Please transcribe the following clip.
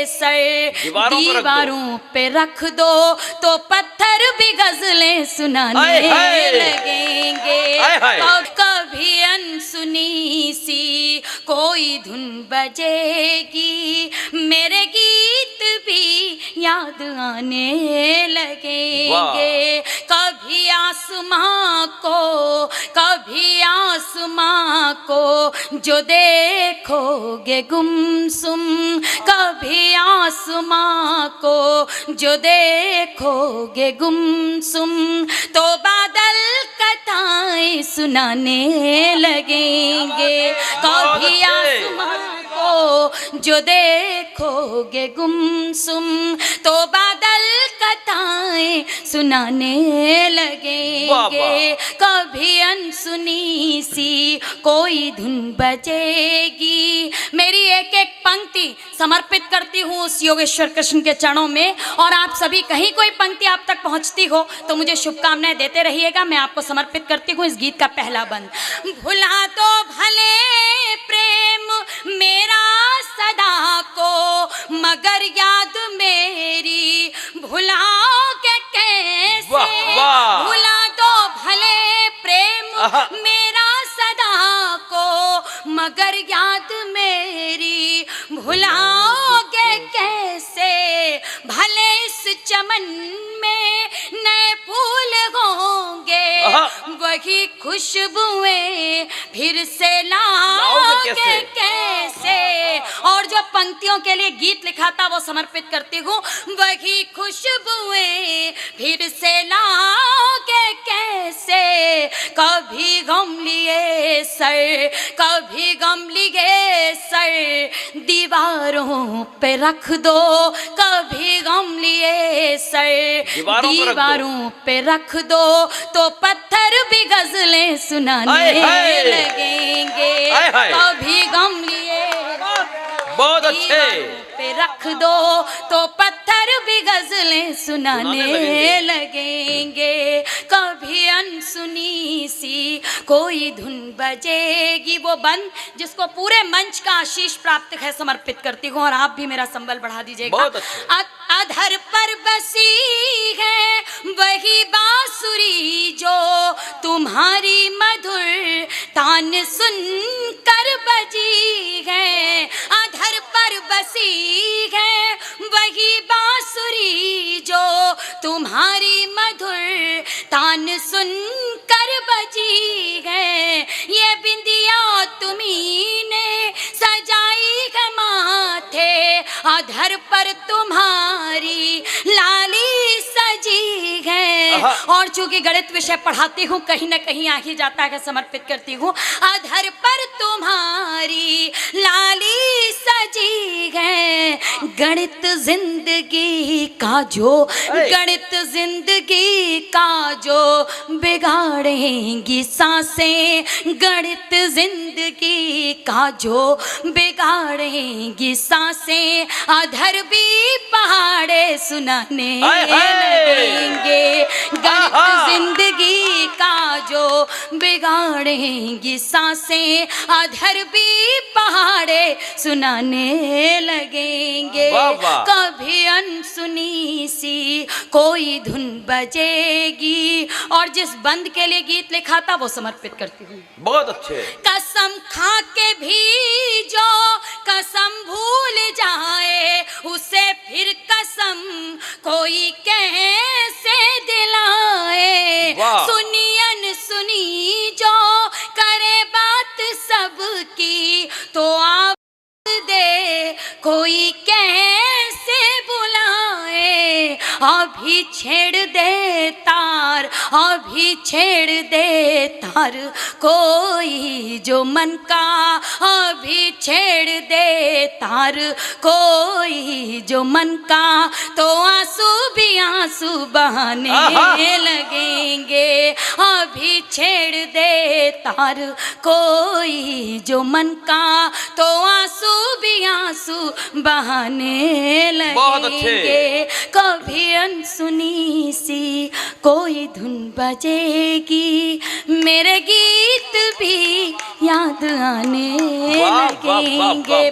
Sir दीवारों पे रख दो तो पत्थर भी गजलें सुनाने लगेंगे। कभी अनसुनी सी कोई धुन बजेगी, मेरे गीत भी याद आने लगेंगे। कभी आसमां को जो देखोगे गुमसुम, कभी आसमां को जो देखोगे गुमसुम, तो बादल कथाएं सुनाने लगेंगे। कभी आसमां को जो देखोगे गुमसुम, तो बादल कथाएं सुनाने लगेंगे। कभी अनसुनी सी कोई धुन बजेगी। मेरी एक एक पंक्ति समर्पित करती हूँ उस योगेश्वर कृष्ण के चरणों में, और आप सभी कहीं कोई पंक्ति आप तक पहुँचती हो तो मुझे शुभकामनाएं देते रहिएगा। मैं आपको समर्पित करती हूँ इस गीत का पहला बंद। भुला दो भले प्रेम मेरा सदा को, मगर याद मेरी भुलाओगे कैसे। भुला दो भले प्रेम मेरा सदा को, मगर याद मेरी भुलाओगे कैसे। भले इस चमन में नए फूल होंगे, वही खुशबुएं फिर से लाओगे कैसे। और जो पंक्तियों के लिए गीत लिखा था वो समर्पित करती हूँ। वही खुशबुएं फिर से लाओगे कैसे। कभी गम लिए सर, कभी गम लिए सर दीवारों पे रख दो, कभी गम लिए सर दीवारों पे रख दो, तो पत्थर भी गजलें सुनाने लगेंगे। कभी गम लिए बहुत अच्छे पे रख दो तो पत्थर भी गजलें सुनाने लगेंगे। कभी अनसुनी सी कोई धुन बजेगी। वो बंद जिसको पूरे मंच का आशीष प्राप्त है समर्पित करती हूँ, और आप भी मेरा संबल बढ़ा दीजिएगा। अधर पर बसी है वही बांसुरी जो तुम्हारी मधुर तान सुन कर बजी है। अधर पर बसी है वही बांसुरी जो तुम्हारी मधुर तान सुन कर बजी है। ये बिंदिया तुम्ही ने सजाई है माथे, अधर पर तुम्हारी लाली सजी है। और चूंकि गणित विषय पढ़ाती हूँ कहीं ना कहीं आ ही जाता है, समर्पित करती हूँ। अधर पर तुम्हारी लाली सजी है। गणित जिंदगी का जो, गणित जिंदगी का जो बिगाड़ेंगी सांसें, गणित जिंदगी का जो बिगाड़ेंगी सांसें, अधर भी पहाड़े सुनाने लगेंगे। गणित जिंदगी का जो बिगाड़ेंगी सांसें, अधर भी पहाड़े सुनाने लगेंगे। कभी अनसुनी सी कोई धुन बजेगी। और जिस बंद के लिए गीत लिखा था वो समर्पित करती हूँ। बहुत अच्छे। कसम खा के भी जो कसम भूल जाए, उसे फिर कसम कोई कैसे दिलाए। सुनी अनसुनी जो करे बात सबकी, तो आप दे कोई कैसे बुलाए। अभी छेड़ दे तार, अभी छेड़ दे तार कोई जो मन का, अभी छेड़ दे तार कोई जो मन का, तो आंसू भी आंसू बहाने लगेंगे। अभी छेड़ दे तार कोई जो मन का, तो आंसू भी आंसू बहाने लगेंगे। कभी अनसुनी सी कोई धुन बजेगी, मेरे गीत भी याद आने लगेंगे।